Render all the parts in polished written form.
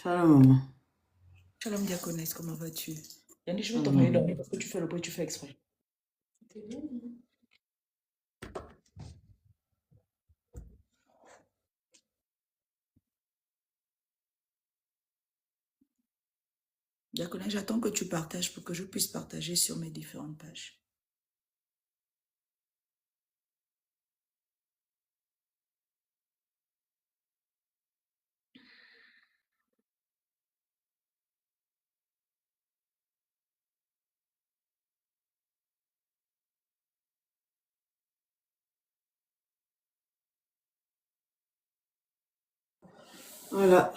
Shalom, maman. Shalom diaconesse, comment vas-tu? Yannick, je veux t'envoyer dormir parce que tu fais le bruit, tu fais exprès. Diaconesse, j'attends que tu partages pour que je puisse partager sur mes différentes pages. Voilà.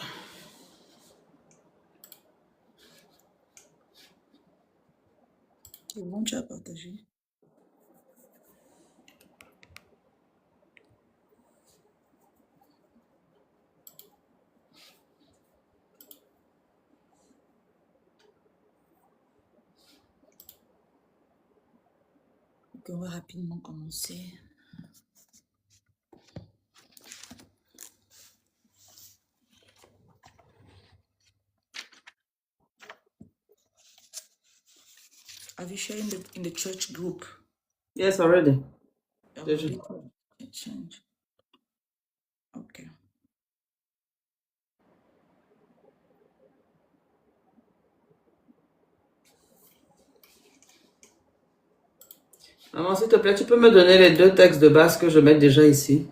C'est bon, tu as partagé. Donc, on va rapidement commencer. Have you shared in the church group? Yes, already. Already? Change. Okay. Maman, s'il te plaît, tu peux me donner les deux textes de base que je mets déjà ici?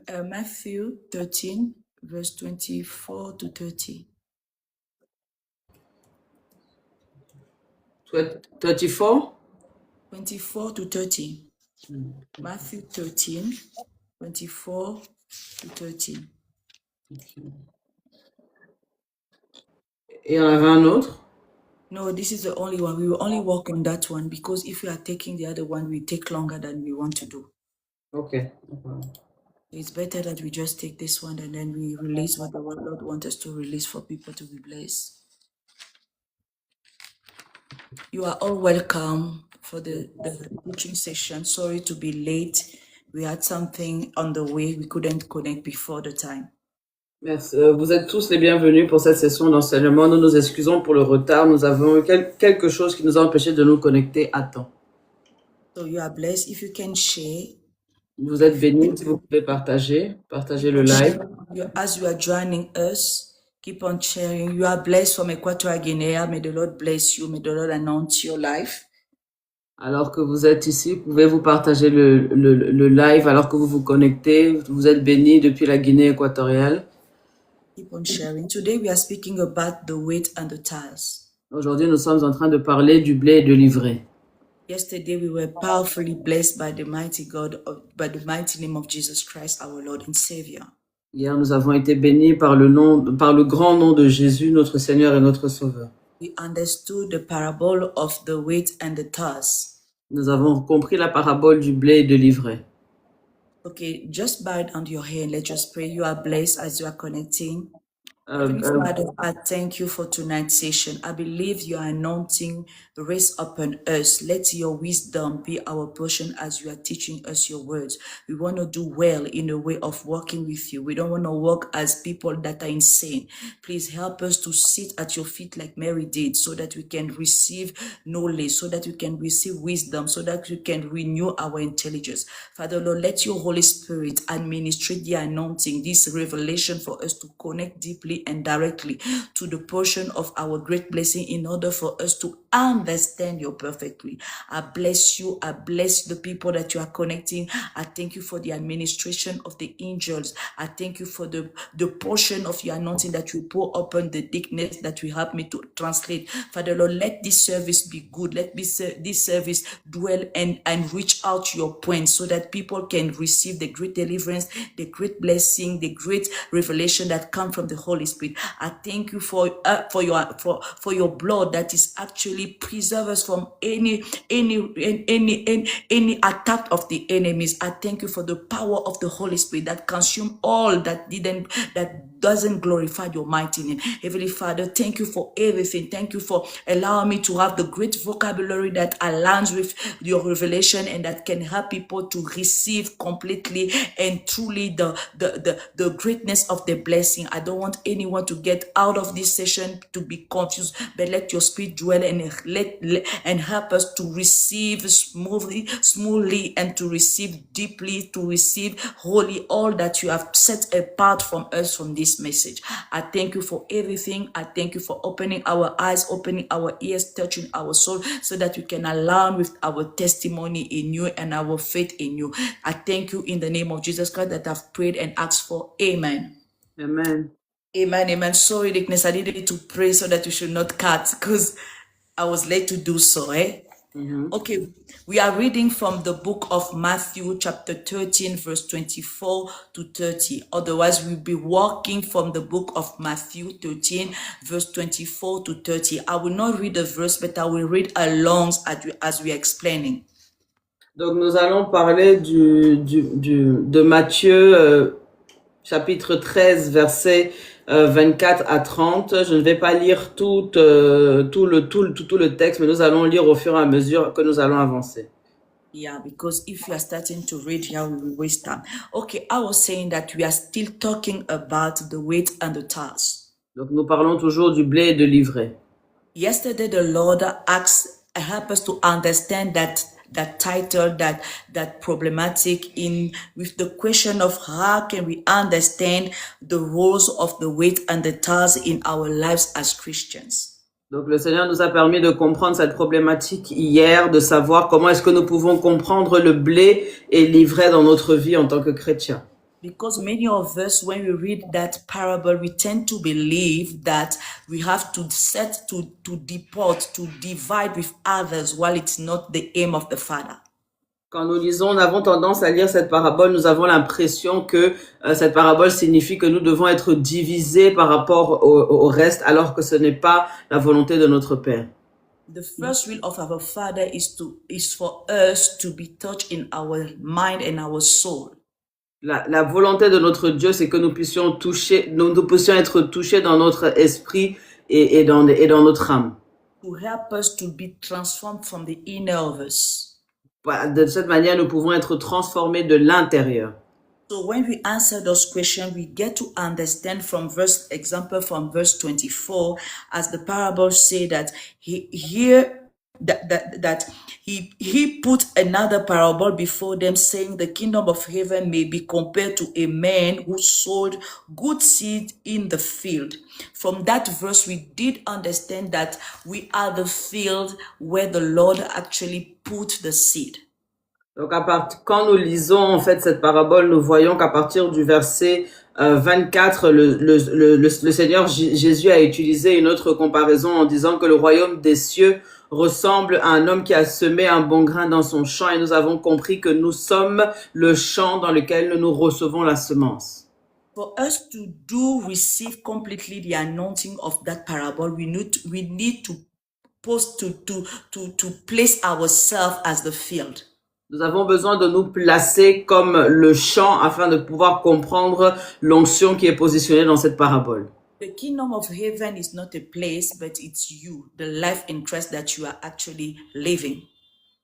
Matthew 13, verse 24 to 30. 34? 24 to 30. Matthew 13, 24 to 30. Et il y en avait un autre? No, this is the only one. We will only work on that one because if we are taking the other one, we take longer than we want to do. Okay. It's better that we just take this one and then we release what the Lord wants us to release for people to be blessed. You are all welcome for the teaching session. Sorry to be late. We had something on the way. We couldn't connect before the time. Merci. Vous êtes tous les bienvenus pour cette session d'enseignement. Nous nous excusons pour le retard. Nous avons eu quelque chose qui nous a empêché de nous connecter à temps. So you are blessed. If you can share. Vous êtes bénis si vous pouvez partager le live. As you are joining us, keep on sharing. You are blessed from Equatorial Guinea. May the Lord bless you. May the Lord announce your life. Alors que vous êtes ici, pouvez-vous partager le live alors que vous vous connectez. Vous êtes bénis depuis la Guinée équatoriale. Keep on sharing. Today we are speaking about the wheat and the tares. Aujourd'hui, nous sommes en train de parler du blé et de l'ivraie. Yesterday we were powerfully blessed by the mighty God, by the mighty name of Jesus Christ, our Lord and Savior. Hier, nous avons été bénis par le grand nom de Jésus, notre Seigneur et notre Sauveur. We understood the parable of the wheat and the tares. Nous avons compris la parabole du blé et de l'ivraie. Okay, just bow down your head. Let's just pray. You are blessed as you are connecting. Heavenly Father, I thank you for tonight's session. I believe your anointing rests upon us. Let your wisdom be our portion as you are teaching us your words. We want to do well in the way of walking with you. We don't want to walk as people that are insane. Please help us to sit at your feet like Mary did so that we can receive knowledge, so that we can receive wisdom, so that we can renew our intelligence. Father, Lord, let your Holy Spirit administrate the anointing, this revelation for us to connect deeply and directly to the portion of our great blessing in order for us to understand you perfectly. I bless you. I bless the people that you are connecting. I thank you for the administration of the angels. I thank you for the portion of your anointing that you pour upon the thickness that will help me to translate. Father Lord, let this service be good. Let this service dwell and reach out to your point so that people can receive the great deliverance, the great blessing, the great revelation that come from the Holy Spirit. I thank you for your blood that is actually completely. Preserve us from any attack of the enemies. I thank you for the power of the Holy Spirit that consume all that doesn't glorify your mighty name. Heavenly Father, thank you for everything. Thank you for allowing me to have the great vocabulary that aligns with your revelation and that can help people to receive completely and truly the greatness of the blessing. I don't want anyone to get out of this session to be confused, but let your spirit dwell and help us to receive smoothly and to receive deeply, to receive wholly all that you have set apart from us from this message. I thank you for everything. I thank you for opening our eyes, opening our ears, touching our soul so that we can align with our testimony in you and our faith in you. I thank you in the name of Jesus Christ that I've prayed and asked for. Amen. Amen. Amen. Amen. Sorry, Dickness, I needed to pray so that you should not cut because I was late to do so. Okay, we are reading from the book of Matthew chapter 13 verse 24 to 30. Otherwise, we'll be walking from the book of Matthew 13 verse 24 to 30. I will not read the verse, but I will read along as we are explaining. Donc nous allons parler de Matthieu chapitre 13 versets 24 à 30. Je ne vais pas lire tout le texte, mais nous allons lire au fur et à mesure que nous allons avancer. Yeah, because if you are starting to read here, we will waste time. Okay, I was saying that we are still talking about the wheat and the tares. Donc nous parlons toujours du blé et de l'ivraie. Yesterday, the Lord help us to understand that title, that problematic with the question of how can we understand the roles of the wheat and the tares in our lives as Christians. Donc le Seigneur nous a permis de comprendre cette problématique hier, de savoir comment est-ce que nous pouvons comprendre le blé et l'ivraie dans notre vie en tant que chrétiens. Because many of us, when we read that parable, we tend to believe that we have to deport, to divide with others, while it's not the aim of the Father. Quand nous lisons, nous avons tendance à lire cette parabole, nous avons l'impression que cette parabole signifie que nous devons être divisés par rapport au reste, alors que ce n'est pas la volonté de notre Père. The first will of our Father is for us to be touched in our mind and our soul. La volonté de notre Dieu, c'est que nous puissions être touchés dans notre esprit et dans notre âme. To help us to be transformed from the inner of us. De cette manière, nous pouvons être transformés de l'intérieur. So when we answer those questions, we get to understand from verse 24, as the parable say that he put another parable before them, saying the kingdom of heaven may be compared to a man who sowed good seed in the field. From that verse, we did understand that we are the field where the Lord actually put the seed. Donc quand nous lisons en fait cette parabole, nous voyons qu'à partir du verset 24, le Seigneur Jésus a utilisé une autre comparaison en disant que le royaume des cieux ressemble à un homme qui a semé un bon grain dans son champ, et nous avons compris que nous sommes le champ dans lequel nous recevons la semence. For us to receive completely the anointing of that parable, we need to place ourselves as the field. Nous avons besoin de nous placer comme le champ afin de pouvoir comprendre l'onction qui est positionnée dans cette parabole. The kingdom of heaven is not a place, but it's you, the life in Christ that you are actually living.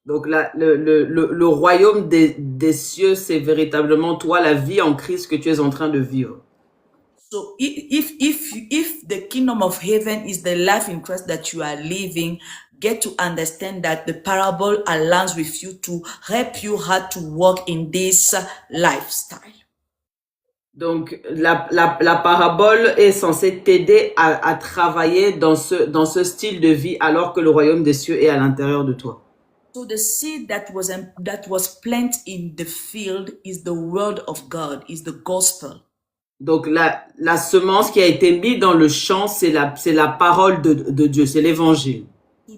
Donc le royaume des cieux, c'est véritablement toi, la vie en Christ que tu es en train de vivre. So if the kingdom of heaven is the life in Christ that you are living, get to understand that the parable aligns with you to help you how to walk in this lifestyle. Donc la parabole est censée t'aider à travailler dans ce style de vie alors que le royaume des cieux est à l'intérieur de toi. So the seed that was planted in the field is the word of God, is the gospel. Donc la semence qui a été mise dans le champ, c'est la parole de Dieu, c'est l'évangile.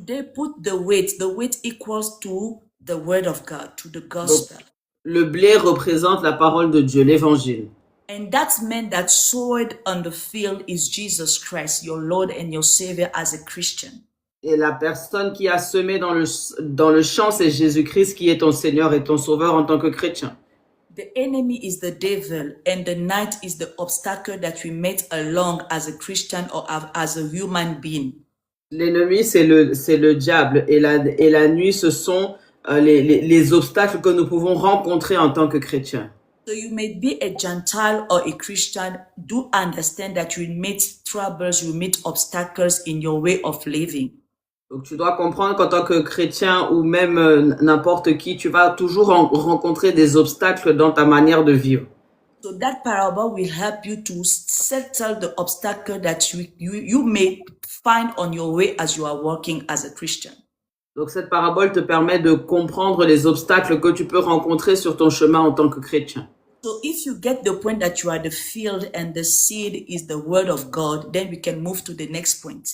They put the weight equals to the word of God, to the gospel. Donc, le blé représente la parole de Dieu, l'évangile. And that man that sowed on the field is Jesus Christ, your Lord and your Savior as a Christian. Et la personne qui a semé dans le champ, c'est Jésus-Christ qui est ton Seigneur et ton Sauveur en tant que chrétien. The enemy is the devil, and the night is the obstacle that we meet along as a Christian or as a human being. L'ennemi, c'est le diable. Et la nuit, ce sont les obstacles que nous pouvons rencontrer en tant que chrétiens. So you may be a Gentile or a Christian. Do understand that you meet troubles, you meet obstacles in your way of living. Donc, tu dois comprendre qu'en tant que chrétien ou même n'importe qui, tu vas toujours rencontrer des obstacles dans ta manière de vivre. So that parable will help you to settle the obstacle that you may find on your way as you are walking as a Christian. Donc, cette parabole te permet de comprendre les obstacles que tu peux rencontrer sur ton chemin en tant que chrétien. So if you get the point that you are the field and the seed is the word of God, then we can move to the next point.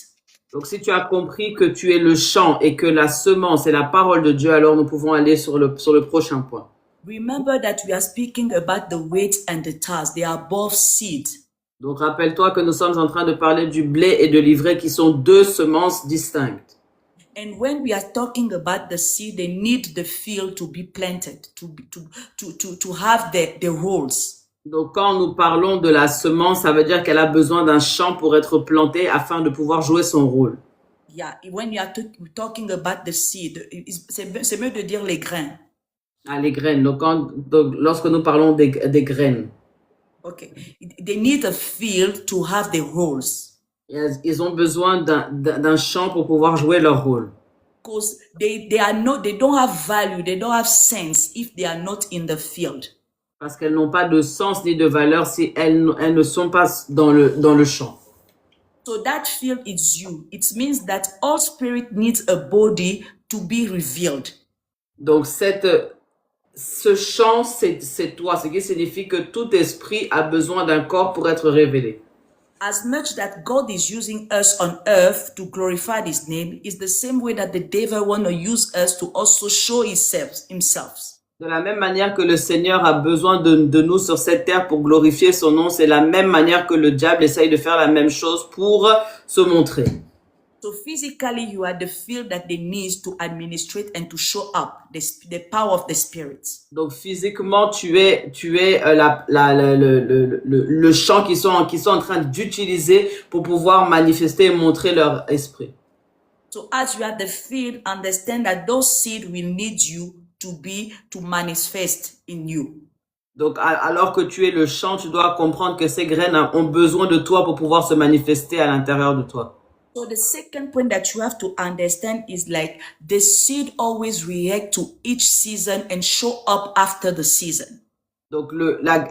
Donc, si tu as compris que tu es le champ et que la semence est la parole de Dieu, alors nous pouvons aller sur le prochain point. Remember that we are speaking about the wheat and the tares. They are both seed. Donc, rappelle-toi que nous sommes en train de parler du blé et de l'ivraie qui sont deux semences distinctes. And when we are talking about the seed, they need the field to be planted, to have the rows. Donc, quand nous parlons de la semence, ça veut dire qu'elle a besoin d'un champ pour être plantée afin de pouvoir jouer son rôle. Yeah, when you are talking about the seed, c'est mieux de dire les grains. Ah, les graines. Donc, lorsque nous parlons des graines. Okay. They need a field to have the rows. Ils ont besoin d'un champ pour pouvoir jouer leur rôle. Because they don't have value, they don't have sense if they are not in the field. Parce qu'elles n'ont pas de sens ni de valeur si elles ne sont pas dans le champ. So that field is you. It means that all spirit needs a body to be revealed. Donc ce champ, c'est toi, ce qui signifie que tout esprit a besoin d'un corps pour être révélé. As much that God is using us on earth to glorify his name is the same way that the devil want to use us to also show himself. De la même manière que le Seigneur a besoin de nous sur cette terre pour glorifier son nom, c'est la même manière que le diable essaye de faire la même chose pour se montrer. So physically, you are the field that they need to administrate and to show up the power of the Spirit. Donc physiquement, tu es le champ qu'ils sont en train d'utiliser pour pouvoir manifester et montrer leur esprit. So as you are the field, understand that those seeds will need you to manifest in you. Donc alors que tu es le champ, tu dois comprendre que ces graines ont besoin de toi pour pouvoir se manifester à l'intérieur de toi. So the second point that you have to understand is like the seed always react to each season and show up after the season. Donc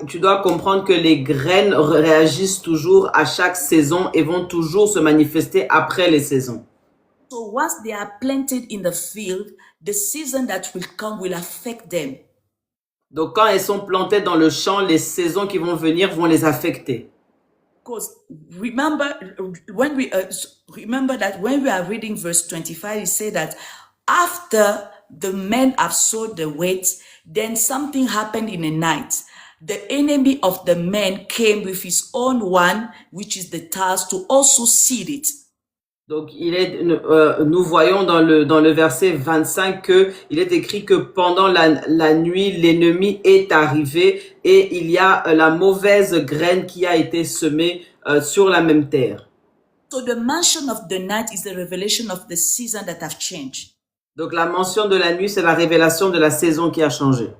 tu dois comprendre que les graines réagissent toujours à chaque saison et vont toujours se manifester après les saisons. So once they are planted in the field, the season that will come will affect them. Donc quand elles sont plantées dans le champ, les saisons qui vont venir vont les affecter. Because remember that when we are reading verse 25, it says that after the men have sowed the wheat, then something happened in the night. The enemy of the men came with his own one, which is the tares, to also seed it. Donc nous voyons dans le verset 25 que il est écrit que pendant la nuit l'ennemi est arrivé et il y a la mauvaise graine qui a été semée sur la même terre. So the mention of the night is the revelation of the season that have changed. Donc la mention de la nuit, c'est la révélation de la saison qui a changé.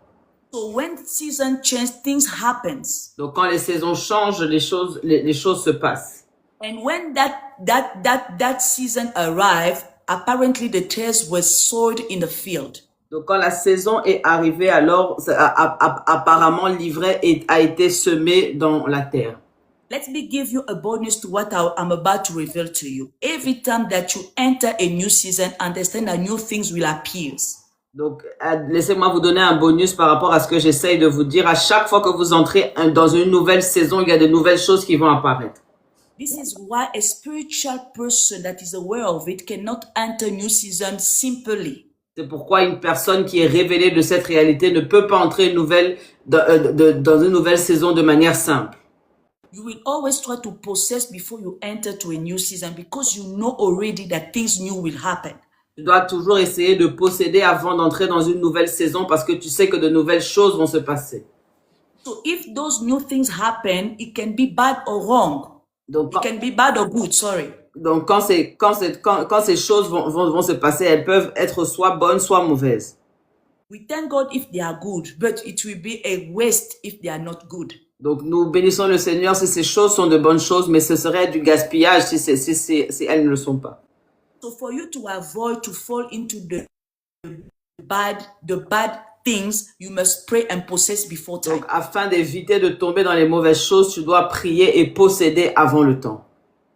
So when season change, things happens. Donc quand les saisons changent, les choses se passent. And when that season arrived, apparently the tares were sowed in the field. Donc quand la saison est arrivée, alors apparemment l'ivraie a été semé dans la terre. Let me give you a bonus to what I'm about to reveal to you. Every time that you enter a new season, understand that new things will appear. Donc, laissez-moi vous donner un bonus par rapport à ce que j'essaye de vous dire. À chaque fois que vous entrez dans une nouvelle saison, il y a de nouvelles choses qui vont apparaître. This is why a spiritual person that is aware of it cannot enter new season simply. C'est pourquoi une personne qui est révélée de cette réalité ne peut pas entrer dans une nouvelle saison de manière simple. You will always try to possess before you enter to a new season because you know already that things new will happen. Tu dois toujours essayer de posséder avant d'entrer dans une nouvelle saison parce que tu sais que de nouvelles choses vont se passer. So if those new things happen, it can be bad or wrong. Donc, It can be bad or good, sorry. donc quand ces choses vont se passer, elles peuvent être soit bonnes, soit mauvaises. We thank God if they are good, but it will be a waste if they are not good. Donc, nous bénissons le Seigneur si ces choses sont de bonnes choses, mais ce serait du gaspillage si elles ne le sont pas. So for you to avoid to fall into the bad things, you must pray and possess before time. Donc, afin d'éviter de tomber dans les mauvaises choses, tu dois prier et posséder avant le temps.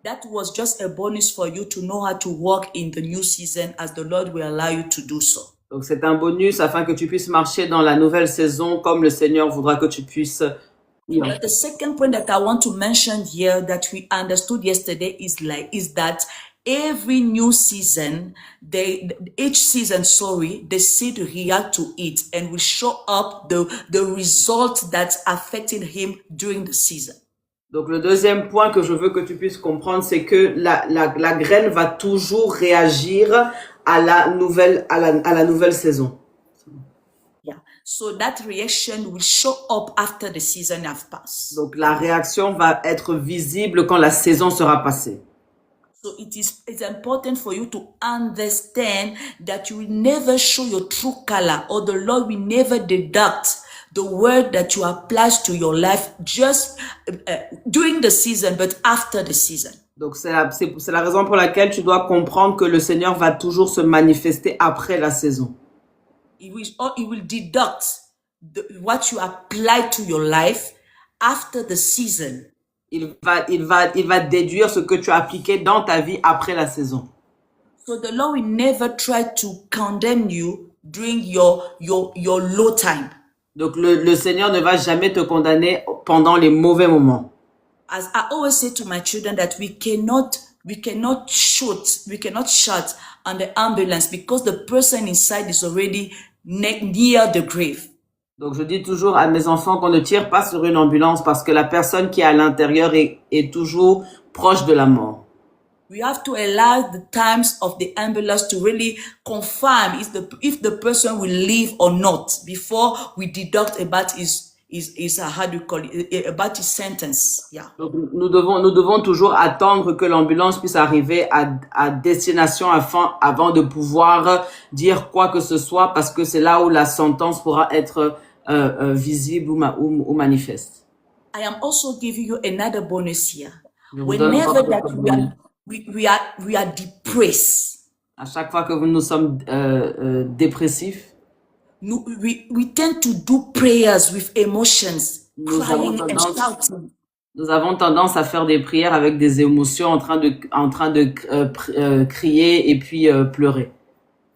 That was just a bonus for you to know how to walk in the new season as the Lord will allow you to do so. Donc, c'est un bonus afin que tu puisses marcher dans la nouvelle saison comme le Seigneur voudra que tu puisses. But the second point that I want to mention here that we understood yesterday is that every new season, each season, the seed react to it and will show up the result that's affecting him during the season. Donc, le deuxième point que je veux que tu puisses comprendre, c'est que la graine va toujours réagir à la nouvelle saison. Yeah. So that reaction will show up after the season has passed. Donc, la réaction va être visible quand la saison sera passée. So it's important for you to understand that you will never show your true color, or the Lord will never deduct the word that you apply to your life just during the season, but after the season. Donc, c'est la raison pour laquelle tu dois comprendre que le Seigneur va toujours se manifester après la saison. He will deduct what you apply to your life after the season. Il va déduire ce que tu as appliqué dans ta vie après la saison. So the Lord will never try to condemn you during your low time. Donc, le Seigneur ne va jamais te condamner pendant les mauvais moments. As I always say to my children that we cannot shout on the ambulance because the person inside is already near the grave. Donc, je dis toujours à mes enfants qu'on ne tire pas sur une ambulance parce que la personne qui est à l'intérieur est toujours proche de la mort. We have to allow the times of the ambulance to really confirm if the person will live or not before we deduct about his sentence. Yeah. Donc, nous devons toujours attendre que l'ambulance puisse arriver à destination avant de pouvoir dire quoi que ce soit parce que c'est là où la sentence pourra être visible ou manifeste. I am also giving you another bonus here. Whenever that we are depressed. À chaque fois que nous sommes dépressifs, we tend to do prayers with emotions, crying and shouting. Nous avons tendance à faire des prières avec des émotions en train de crier et puis pleurer.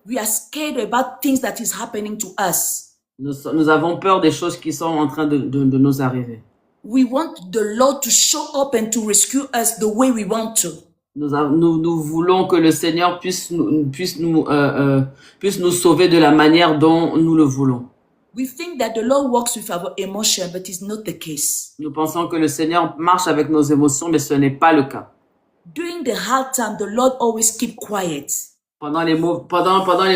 We are scared about things that is happening to us. Nous avons peur des choses qui sont en train de nous arriver. We want the Lord to show up and to rescue us the way we want to. Nous voulons que le Seigneur puisse nous sauver de la manière dont nous le voulons. We think that the Lord works with our emotion, but it's not the case. Nous pensons que le Seigneur marche avec nos émotions, mais ce n'est pas le cas. During the hard time, the Lord always keep quiet. Pendant les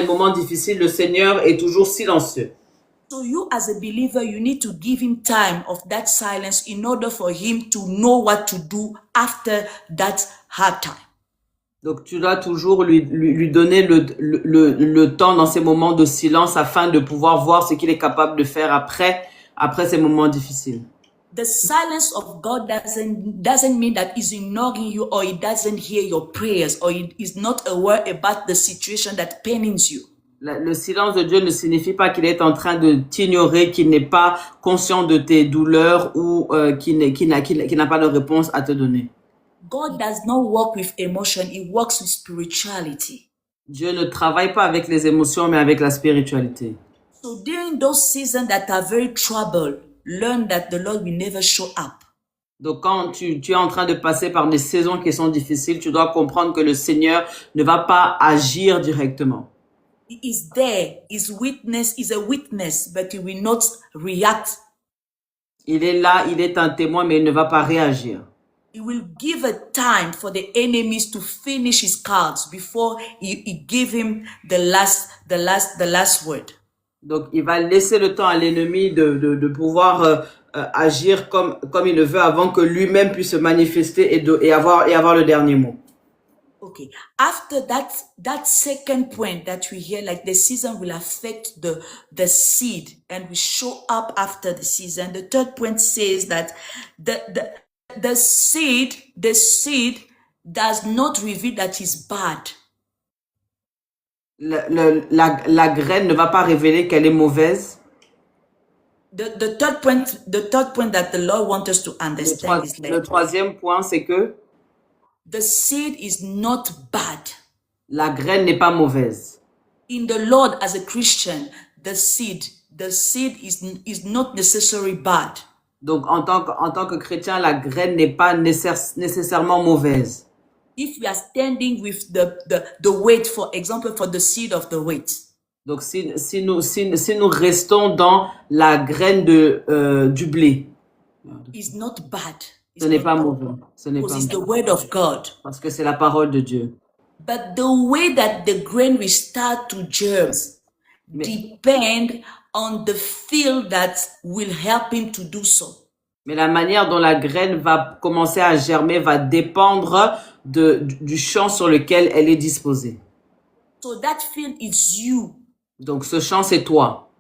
moments difficiles, le Seigneur est toujours silencieux. So you as a believer, you need to give him time of that silence in order for him to know what to do after that hard time. Donc tu dois toujours lui donner le temps dans ces moments de silence afin de pouvoir voir ce qu'il est capable de faire après ces moments difficiles. The silence of God doesn't mean that he's ignoring you or he doesn't hear your prayers or he is not aware about the situation that pains you. Le silence de Dieu ne signifie pas qu'il est en train de t'ignorer, qu'il n'est pas conscient de tes douleurs ou qu'il n'a pas de réponse à te donner. God does not work with emotion, he works with spirituality. Dieu ne travaille pas avec les émotions, mais avec la spiritualité. So during those seasons that are very troubled, learn that the Lord will never show up. Donc quand tu es en train de passer par des saisons qui sont difficiles, tu dois comprendre que le Seigneur ne va pas agir directement. He is there, is a witness, but he will not react Il est là, il est un témoin, mais il ne va pas réagir. He will give a time for the enemies to finish his cards before he give him the last word. Donc, il va laisser le temps à l'ennemi de pouvoir agir comme il le veut avant que lui-même puisse se manifester et avoir le dernier mot. Okay. After that second point that we hear, like the season will affect the seed and we show up after the season. The third point says that the seed does not reveal that it's bad. La graine ne va pas révéler qu'elle est mauvaise. The third point that the Lord wants us to understand is Le troisième point, c'est que the seed is not bad. La graine n'est pas mauvaise. In the Lord, as a Christian, the seed is not necessarily bad. Donc, en tant que chrétien, la graine n'est pas nécessairement mauvaise. If we are standing with the weight, for example, for the seed of the weight. Donc, si nous restons dans la graine du blé, It's not bad. ce n'est pas mauvais. Ce n'est Because pas it's the mauvais. word of God. Parce que c'est la parole de Dieu. But the way that the grain will start to germ depend on the field that will help him to do so. Mais la manière dont la graine va commencer à germer va dépendre du champ sur lequel elle est disposée. So that field is you. Donc, ce champ, c'est toi.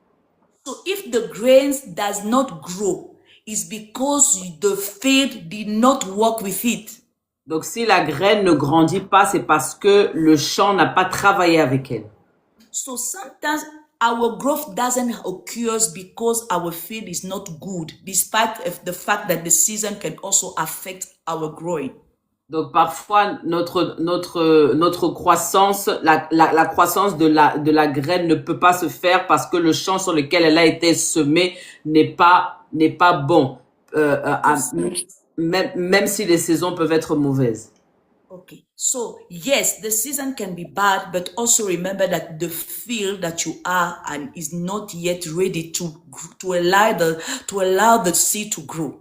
So if the grains does not grow, it's because the field did not work with it. Donc, si la graine ne grandit pas, c'est parce que le champ n'a pas travaillé avec elle. So sometimes our growth doesn't occur because our field is not good, despite of the fact that the season can also affect our growing. Donc, parfois, notre croissance, la croissance de la graine ne peut pas se faire parce que le champ sur lequel elle a été semée n'est pas bon. Même si les saisons peuvent être mauvaises. Okay, so yes, the season can be bad, but also remember that the field that you are and is not yet ready to allow the seed to grow.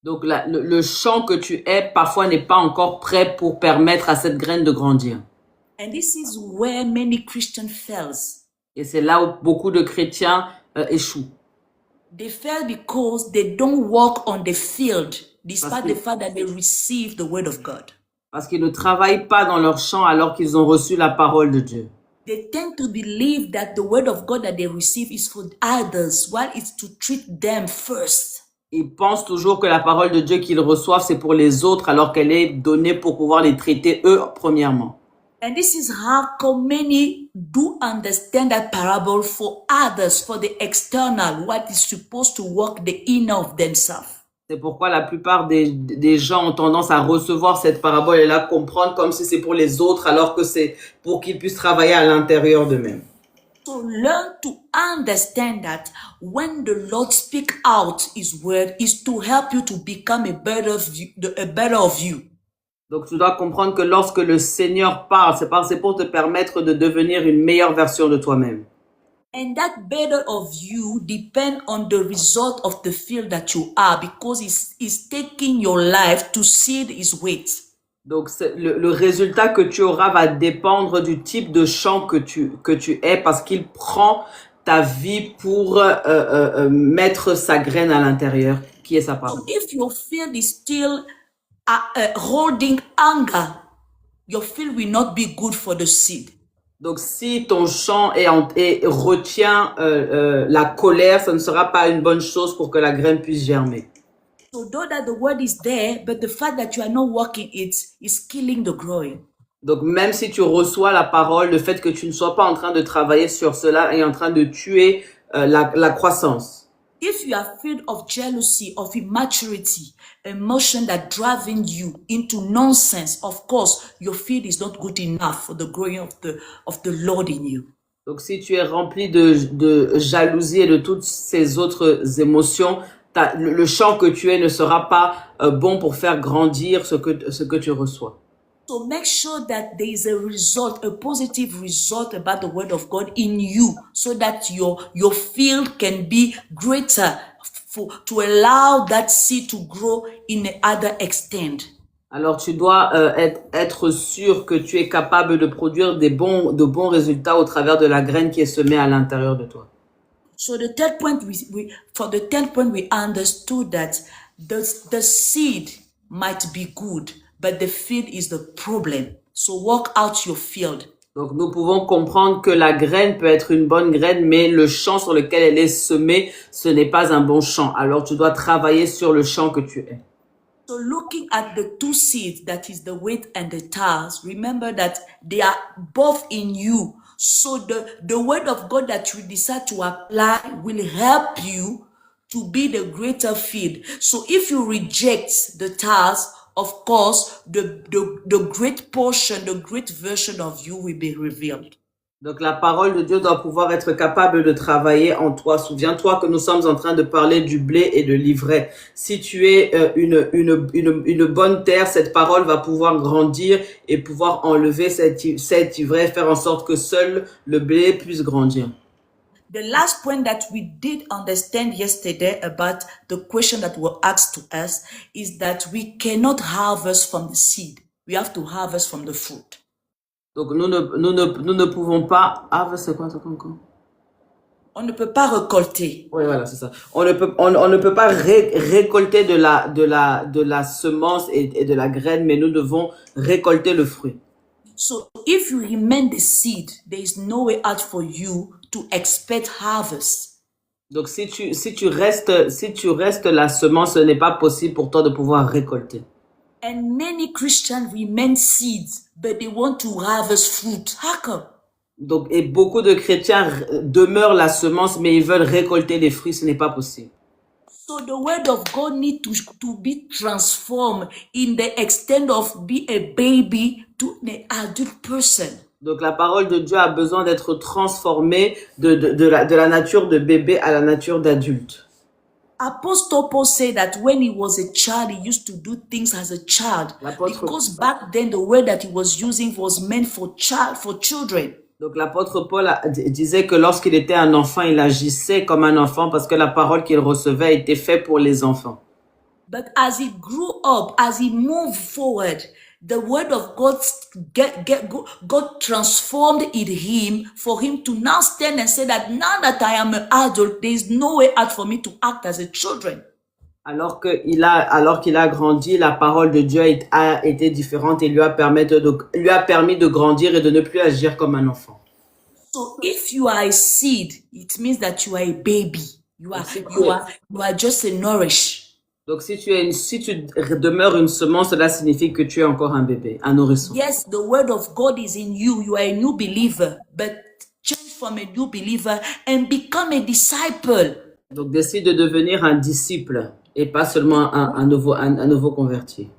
Donc, le champ que tu es, parfois, n'est pas encore prêt pour permettre à cette graine de grandir. And this is where many Christians fail. Et c'est là où beaucoup de chrétiens échouent. They fail because they don't walk on the field, despite the fact that they receive the word of God. Parce qu'ils ne travaillent pas dans leur champ alors qu'ils ont reçu la parole de Dieu. They tend to believe that the word of God that they receive is for others, while it's to treat them first. Ils pensent toujours que la parole de Dieu qu'ils reçoivent, c'est pour les autres, alors qu'elle est donnée pour pouvoir les traiter eux premièrement. And this is how many do understand that parable for others, for the external, what is supposed to work the inner of themselves. C'est pourquoi la plupart des gens ont tendance à recevoir cette parabole et la comprendre comme si c'est pour les autres, alors que c'est pour qu'ils puissent travailler à l'intérieur d'eux-mêmes. So learn to understand that when the Lord speak out His word is to help you to become a better of you. Donc tu dois comprendre que lorsque le Seigneur parle, c'est pour te permettre de devenir une meilleure version de toi-même. And that better of you depend on the result of the field that you are, because it's taking your life to seed His weight. Donc le résultat que tu auras va dépendre du type de champ que tu es, parce qu'il prend ta vie pour mettre sa graine à l'intérieur, qui est sa parole. So if your field is still holding anger, your field will not be good for the seed. Donc si ton champ retient la colère, ça ne sera pas une bonne chose pour que la graine puisse germer. So though that the word is there, but the fact that you are not working it is killing the growing. Donc même si tu reçois la parole, le fait que tu ne sois pas en train de travailler sur cela est en train de tuer la croissance. If you are filled of jealousy, of immaturity, emotion that driving you into nonsense, of course, your field is not good enough for the growing of the Lord in you. Donc si tu es rempli de jalousie et de toutes ces autres émotions, le champ que tu es ne sera pas bon pour faire grandir ce que tu reçois. So make sure that there is a result, a positive result about the word of God in you, so that your field can be greater to allow that seed to grow in the other extent. Alors tu dois être sûr que tu es capable de produire de bons résultats au travers de la graine qui est semée à l'intérieur de toi. So the third point, for the third point, we understood that the seed might be good, but the field is the problem. So work out your field. Donc nous pouvons comprendre que la graine peut être une bonne graine, mais le champ sur lequel elle est semée, ce n'est pas un bon champ. Alors tu dois travailler sur le champ que tu es. So looking at the two seeds, that is the wheat and the tares, remember that they are both in you. So the word of God that you decide to apply will help you to be the greater field. So if you reject the tares, of course, the great portion, the great version of you will be revealed. Donc la parole de Dieu doit pouvoir être capable de travailler en toi. Souviens-toi que nous sommes en train de parler du blé et de l'ivraie. Si tu es une bonne terre, cette parole va pouvoir grandir et pouvoir enlever cette ivraie, faire en sorte que seul le blé puisse grandir. The last point that we did understand yesterday about the question that was asked to us is that we cannot harvest from the seed. We have to harvest from the fruit. Donc nous ne pouvons pas. Ah, c'est quoi ça encore? On ne peut pas récolter. Oui, voilà, c'est ça. On ne peut pas récolter de la semence et de la graine, mais nous devons récolter le fruit. So if you remain the seed, there is no way out for you to expect harvest. Donc si tu restes la semence, ce n'est pas possible pour toi de pouvoir récolter. And many Christians remain seeds, but they want to harvest fruit. How come? Donc, et beaucoup de chrétiens demeurent la semence, mais ils veulent récolter les fruits. Ce n'est pas possible. So the word of God needs to be transformed in the extent of be a baby to an adult person. Donc la parole de Dieu a besoin d'être transformée de la nature de bébé à la nature d'adulte. Apostle Paul said that when he was a child, he used to do things as a child. Because back then the word that he was using was meant for children. Donc l'apôtre Paul disait que lorsqu'il était un enfant, il agissait comme un enfant parce que la parole qu'il recevait était faite pour les enfants. But as he grew up, as he moved forward, the word of God got transformed in him for him to now stand and say that now that I am an adult, there is no way out for me to act as a children. Alors qu'il a grandi, la parole de Dieu a été différente et lui a permis de grandir et de ne plus agir comme un enfant. So if you are a seed, it means that you are a baby. You are just a nourish. Donc si tu demeures une semence, cela signifie que tu es encore un bébé, un nourrisson. Yes, the word of God is in you. You are a new believer, but change from a new believer and become a disciple. Donc décide de devenir un disciple et pas seulement un nouveau converti.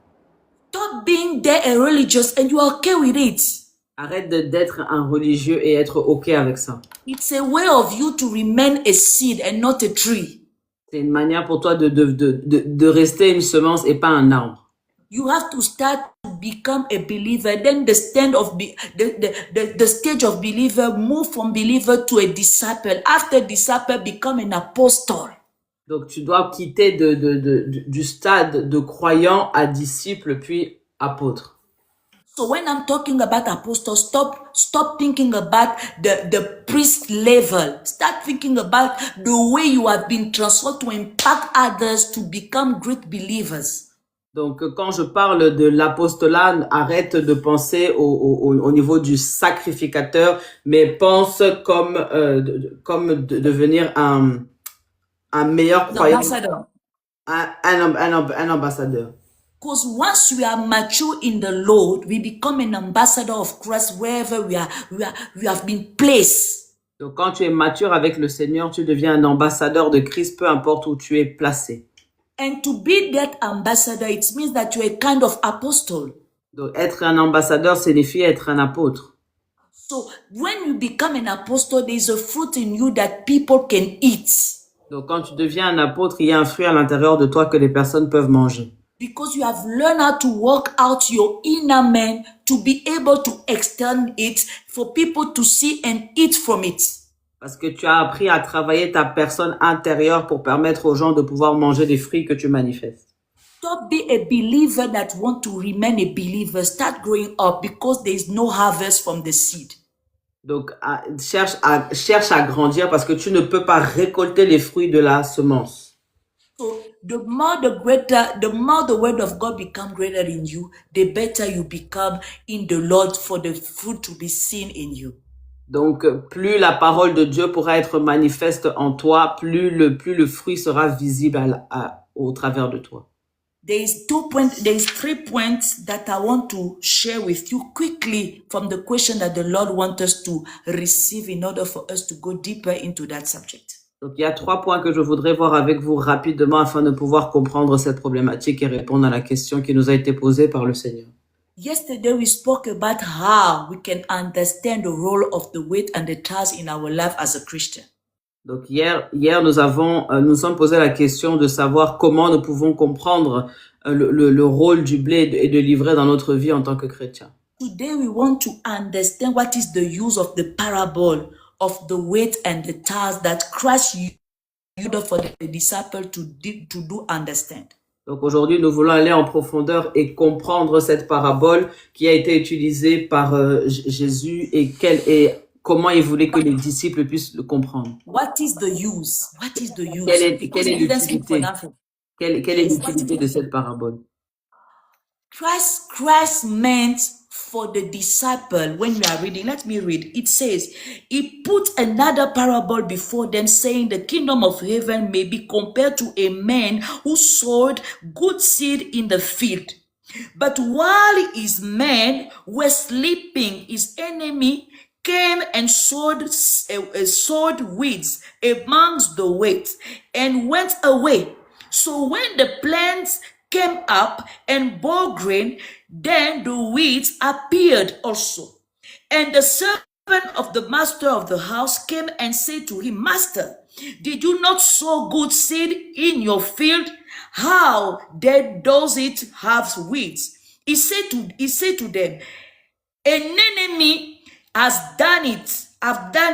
Stop being there and religious and you are okay with it. Arrête d'être un religieux et être OK avec ça. It's a way of you to remain a seed and not a tree. C'est une manière pour toi de rester une semence et pas un arbre. You have to start to become a believer. Then the stage of believer move from believer to a disciple. After disciple, become an apostle. Donc tu dois quitter du stade de croyant à disciple puis apôtre. So when I'm talking about apostle, stop thinking about the priest level. Start thinking about the way you have been transformed to impact others to become great believers. Donc quand je parle de l'apostolat, arrête de penser au niveau du sacrificateur, mais pense comme devenir un meilleur croyant, un ambassadeur. Because once we are mature in the Lord, we become an ambassador of Christ wherever we have been placed. Donc quand tu es mature avec le Seigneur, tu deviens un ambassadeur de Christ, peu importe où tu es placé. And to be that ambassador, it means that you are a kind of apostle. Donc être un ambassadeur signifie être un apôtre. So when you become an apostle, there is a fruit in you that people can eat. Donc quand tu deviens un apôtre, il y a un fruit à l'intérieur de toi que les personnes peuvent manger. Because you have learned how to work out your inner man to be able to extend it for people to see and eat from it. Parce que tu as appris à travailler ta personne intérieure pour permettre aux gens de pouvoir manger des fruits que tu manifestes. Don't be a believer that want to remain a believer. Start growing up because there is no harvest from the seed. Donc, cherche à grandir parce que tu ne peux pas récolter les fruits de la semence. So the more the word of God become greater in you, the better you become in the Lord for the fruit to be seen in you. Donc, plus la parole de Dieu pourra être manifeste en toi, plus le fruit sera visible au travers de toi. There is 3 points that I want to share with you quickly from the question that the Lord wants us to receive in order for us to go deeper into that subject. Donc, il y a 3 points que je voudrais voir avec vous rapidement afin de pouvoir comprendre cette problématique et répondre à la question qui nous a été posée par le Seigneur. Yesterday, we spoke about how we can understand the role of the weight and the task in our life as a Christian. Donc hier nous sommes posé la question de savoir comment nous pouvons comprendre le rôle du blé et de l'ivraie dans notre vie en tant que chrétien. Today we want to understand what is the use of the parable of the weight and the task that Christ used for the disciple to do understand. Donc aujourd'hui nous voulons aller en profondeur et comprendre cette parabole qui a été utilisée par Jésus et comment il voulait que les disciples puissent le comprendre. What is the use? What is the use? Quelle est l'utilité? Quelle est l'utilité de cette parabole? Christ meant for the disciple, when we are reading, let me read. It says, he put another parable before them, saying the kingdom of heaven may be compared to a man who sowed good seed in the field. But while his men were sleeping, his enemy came and sowed weeds amongst the wheat and went away. So when the plants came up and bore grain, then the weeds appeared also. And the servant of the master of the house came and said to him, Master, did you not sow good seed in your field? How then does it have weeds? He said to them, an enemy has done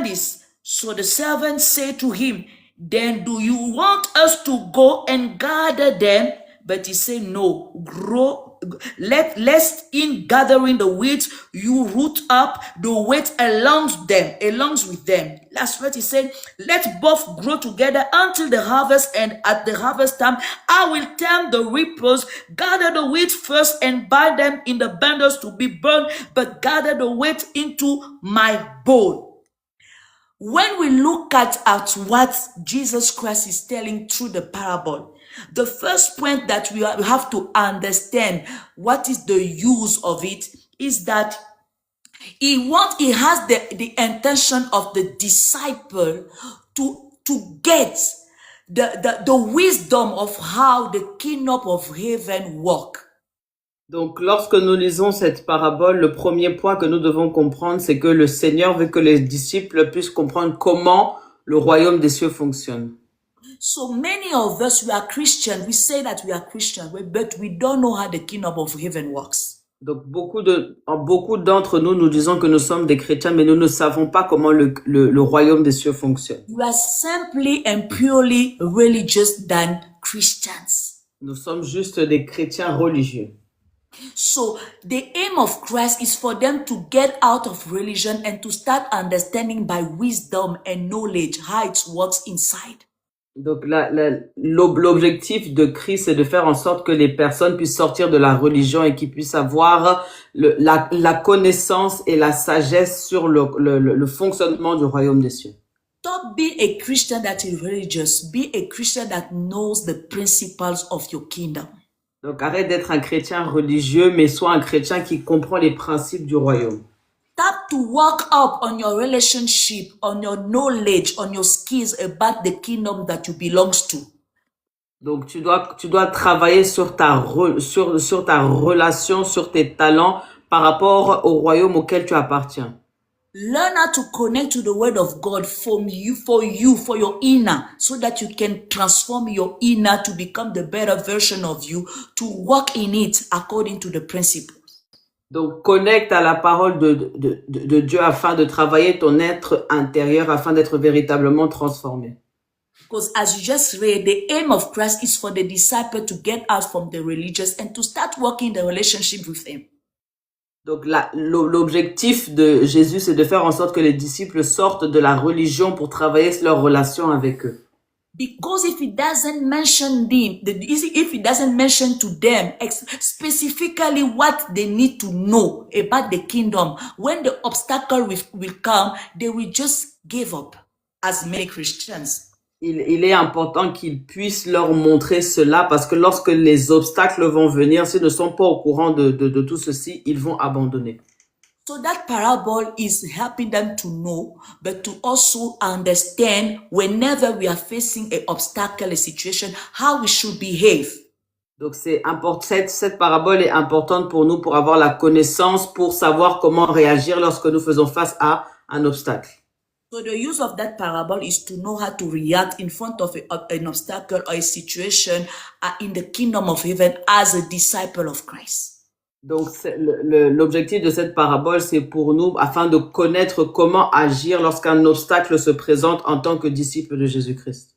this. So the servant said to him, then do you want us to go and gather them? But he said, no, lest in gathering the weeds, you root up the wheat along with them. Last verse he said, let both grow together until the harvest, and at the harvest time, I will tell the reapers, gather the wheat first and bind them in the bundles to be burned, but gather the wheat into my bowl. When we look at what Jesus Christ is telling through the parable, the first point that we have to understand what is the use of it is that he has the intention of the disciple to get the wisdom of how the kingdom of heaven works. Donc, lorsque nous lisons cette parabole, le premier point que nous devons comprendre, c'est que le Seigneur veut que les disciples puissent comprendre comment le royaume des cieux fonctionne. So many of us, we are Christians. We say that we are Christians, but we don't know how the kingdom of heaven works. Donc, beaucoup d'entre nous, nous disons que nous sommes des chrétiens, mais nous ne savons pas comment le royaume des cieux fonctionne. We are simply and purely religious than Christians. Nous sommes juste des chrétiens religieux. So the aim of Christ is for them to get out of religion and to start understanding by wisdom and knowledge how it works inside. Donc l'objectif de Christ est de faire en sorte que les personnes puissent sortir de la religion et qu'ils puissent avoir la connaissance et la sagesse sur le fonctionnement du royaume des cieux. Don't be a Christian that is religious. Be a Christian that knows the principles of your kingdom. Donc arrête d'être un chrétien religieux, mais sois un chrétien qui comprend les principes du royaume. Start to work up on your relationship, on your knowledge, on your skills about the kingdom that you belongs to. Donc tu dois travailler sur ta relation, sur tes talents par rapport au royaume auquel tu appartiens. Learn how to connect to the word of God for your inner, so that you can transform your inner to become the better version of you, to walk in it according to the principles. Donc, connecte à la parole de Dieu afin de travailler ton être intérieur, afin d'être véritablement transformé. Because as you just read, the aim of Christ is for the disciple to get out from the religious and to start working the relationship with him. Donc, l'objectif de Jésus, c'est de faire en sorte que les disciples sortent de la religion pour travailler leur relation avec eux. Because if he doesn't mention them, if he doesn't mention to them specifically what they need to know about the kingdom, when the obstacle will come, they will just give up, as many Christians. Il est important qu'ils puissent leur montrer cela parce que lorsque les obstacles vont venir, s'ils ne sont pas au courant de tout ceci, ils vont abandonner. So that parable is helping them to know, but to also understand whenever we are facing an obstacle, a situation, how we should behave. Donc cette parabole est importante pour nous pour avoir la connaissance, pour savoir comment réagir lorsque nous faisons face à un obstacle. So the use of that parable is to know how to react in front of an obstacle or a situation in the kingdom of heaven as a disciple of Christ. Donc, l'objectif de cette parabole, c'est pour nous, afin de connaître comment agir lorsqu'un obstacle se présente en tant que disciple de Jésus-Christ.